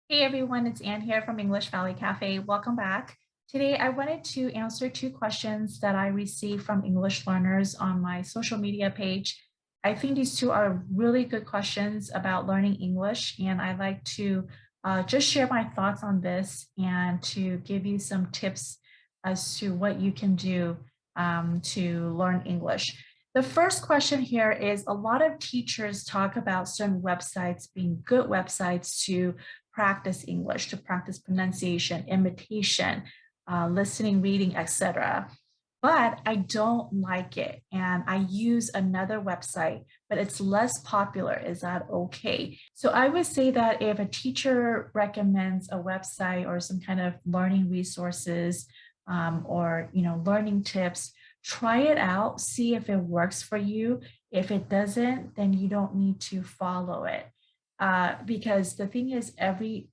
Hey everyone, it's Anne here from English Valley Cafe. Welcome back. Today, I wanted to answer two questions that I received from English learners on my social media page. I think these two are really good questions about learning English, and I like to just share my thoughts on this and to give you some tips as to what you can do to learn English. The first question here is a lot of teachers talk about certain websites being good websites to practice English, to practice pronunciation, imitation, listening, reading, etc. But I don't like it. And I use another website, but it's less popular. Is that okay? So I would say that if a teacher recommends a website or some kind of learning resources or learning tips, try it out, see if it works for you. If it doesn't, then you don't need to follow it. Because the thing is, everybody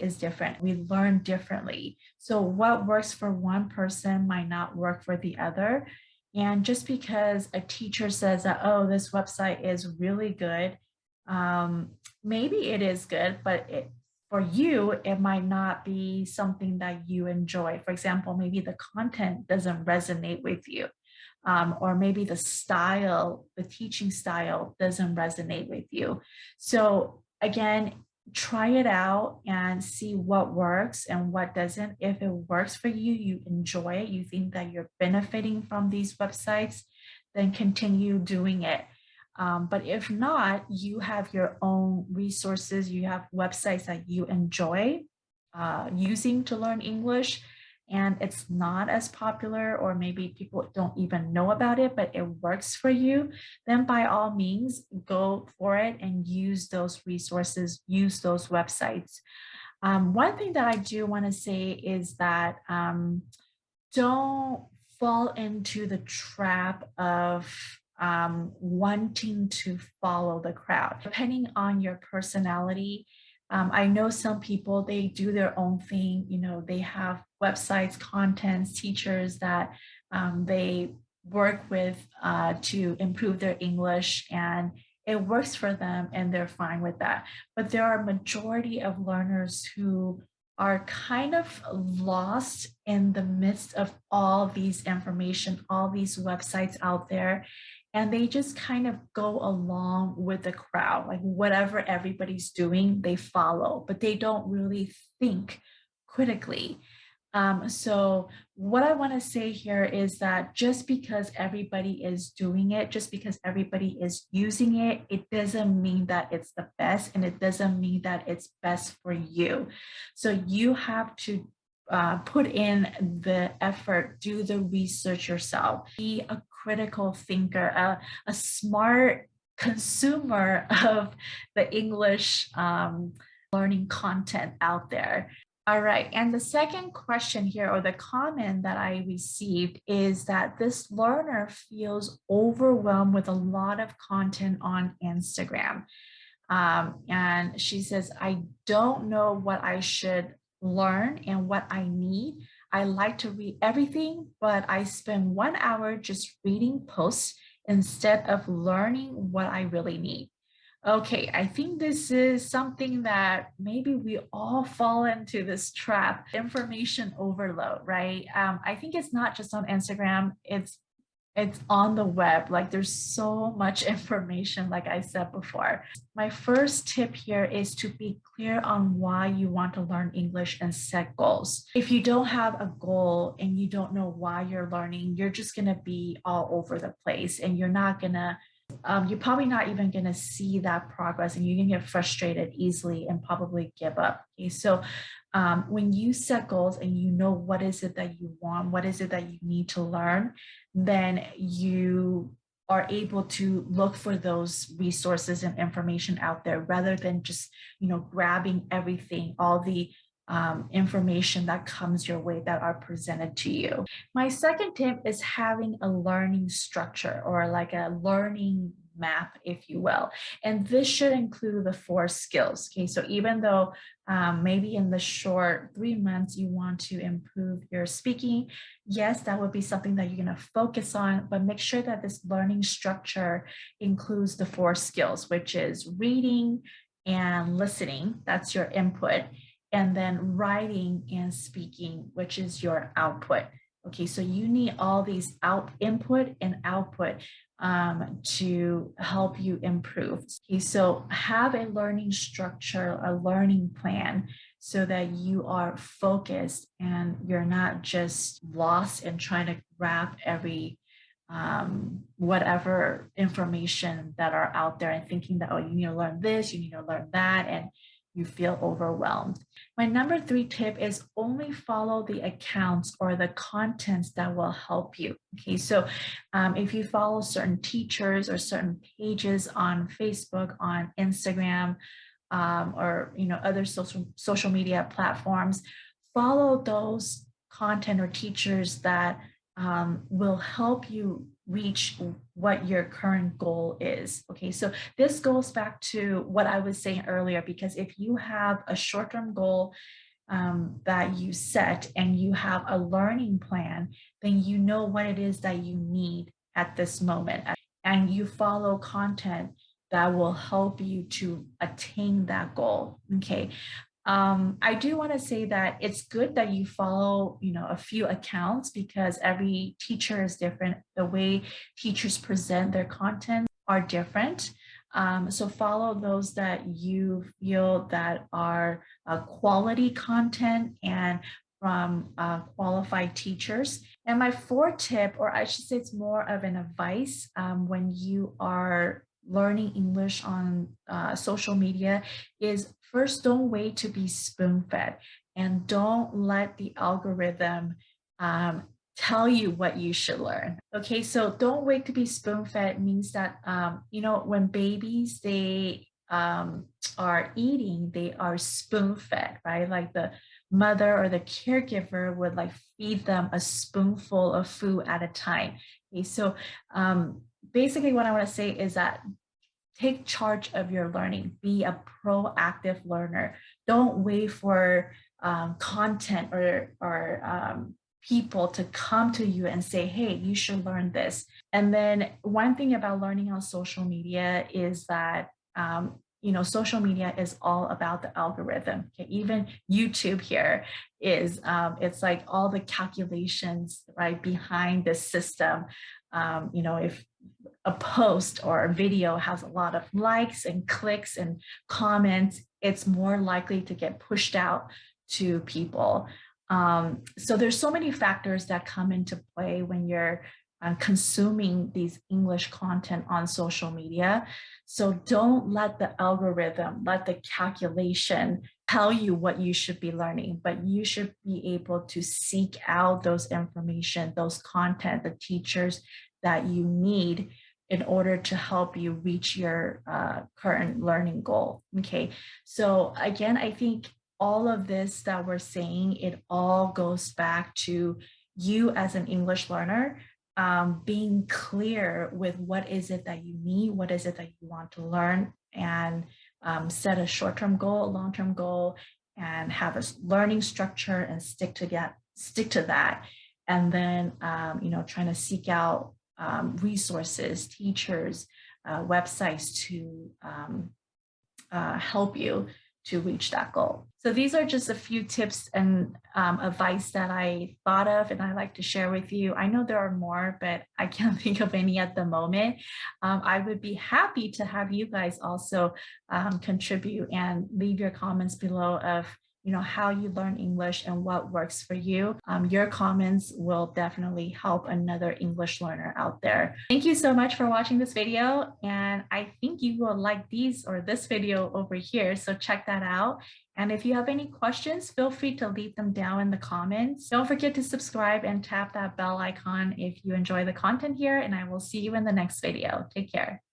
is different. We learn differently. So what works for one person might not work for the other. And just because a teacher says that, oh, this website is really good, maybe it is good, but for you, it might not be something that you enjoy. For example, maybe the content doesn't resonate with you. Or maybe the teaching style doesn't resonate with you. So again, try it out and see what works and what doesn't. If it works for you, you enjoy it, you think that you're benefiting from these websites, then continue doing it. But if not, you have your own resources, you have websites that you enjoy using to learn English, and it's not as popular, or maybe people don't even know about it, but it works for you, then by all means, go for it and use those resources, use those websites. One thing that I do want to say is that don't fall into the trap of wanting to follow the crowd. Depending on your personality, I know some people, they do their own thing. They have websites, contents, teachers that they work with to improve their English, and it works for them and they're fine with that. But there are a majority of learners who are kind of lost in the midst of all these information, all these websites out there, and they just kind of go along with the crowd, like whatever everybody's doing, they follow, but they don't really think critically. So what I want to say here is that just because everybody is doing it, just because everybody is using it, it doesn't mean that it's the best, and it doesn't mean that it's best for you. So you have to put in the effort, do the research yourself, be a critical thinker, a smart consumer of the English learning content out there. All right. And the second question here, or the comment that I received, is that this learner feels overwhelmed with a lot of content on Instagram. And she says, I don't know what I should learn and what I need. I like to read everything, but I spend 1 hour just reading posts instead of learning what I really need. Okay, I think this is something that maybe we all fall into this trap, information overload, right? I think it's not just on Instagram, it's on the web. Like there's so much information, like I said before. My first tip here is to be clear on why you want to learn English and set goals. If you don't have a goal and you don't know why you're learning, you're just going to be all over the place, and you're probably not even going to see that progress, and you can get frustrated easily and probably give up. Okay, so when you set goals and you know what is it that you want, what is it that you need to learn, then you are able to look for those resources and information out there, rather than just grabbing everything, all the information that comes your way that are presented to you. My second tip is having a learning structure, or like a learning map, if you will. And this should include the 4 skills. Okay, so even though maybe in the short 3 months you want to improve your speaking, yes, that would be something that you're going to focus on, but make sure that this learning structure includes the 4 skills, which is reading and listening. That's your input. and then writing and speaking, which is your output. Okay, so you need all these input and output to help you improve. Okay, so have a learning structure, a learning plan, so that you are focused and you're not just lost in trying to grab every whatever information that are out there and thinking that, oh, you need to learn this, you need to learn that, and you feel overwhelmed. My number 3 tip is only follow the accounts or the contents that will help you. Okay, so if you follow certain teachers or certain pages on Facebook, on Instagram, or other social media platforms, follow those content or teachers that will help you reach what your current goal is. Okay, so this goes back to what I was saying earlier, because if you have a short-term goal that you set and you have a learning plan, then you know what it is that you need at this moment, and you follow content that will help you to attain that goal. Okay, I do want to say that it's good that you follow, a few accounts, because every teacher is different. The way teachers present their content are different. So follow those that you feel that are quality content and from qualified teachers. And my 4th tip, or I should say it's more of an advice when you are learning English on social media, is first, don't wait to be spoon-fed, and don't let the algorithm tell you what you should learn. Okay, so don't wait to be spoon-fed means that, when babies, they are eating, they are spoon-fed, right? Like the mother or the caregiver would like feed them a spoonful of food at a time. Okay, so basically what I want to say is that take charge of your learning. Be a proactive learner. Don't wait for content or people to come to you and say, hey, you should learn this. And then one thing about learning on social media is that social media is all about the algorithm. Okay? Even YouTube here is it's like all the calculations right behind the system. If a post or a video has a lot of likes and clicks and comments, it's more likely to get pushed out to people. So there's so many factors that come into play when you're consuming these English content on social media. So don't let the algorithm, let the calculation tell you what you should be learning, but you should be able to seek out those information, those content, the teachers that you need in order to help you reach your current learning goal. Okay, so again, I think all of this that we're saying, it all goes back to you as an English learner being clear with what is it that you need, what is it that you want to learn, and set a short-term goal, a long-term goal, and have a learning structure and stick to that. And then, trying to seek out resources, teachers, websites to help you to reach that goal. So these are just a few tips and advice that I thought of and I like to share with you. I know there are more, but I can't think of any at the moment. I would be happy to have you guys also contribute and leave your comments below of how you learn English and what works for you. Your comments will definitely help another English learner out there. Thank you so much for watching this video. And I think you will like this video over here. So check that out. And if you have any questions, feel free to leave them down in the comments. Don't forget to subscribe and tap that bell icon if you enjoy the content here, and I will see you in the next video. Take care.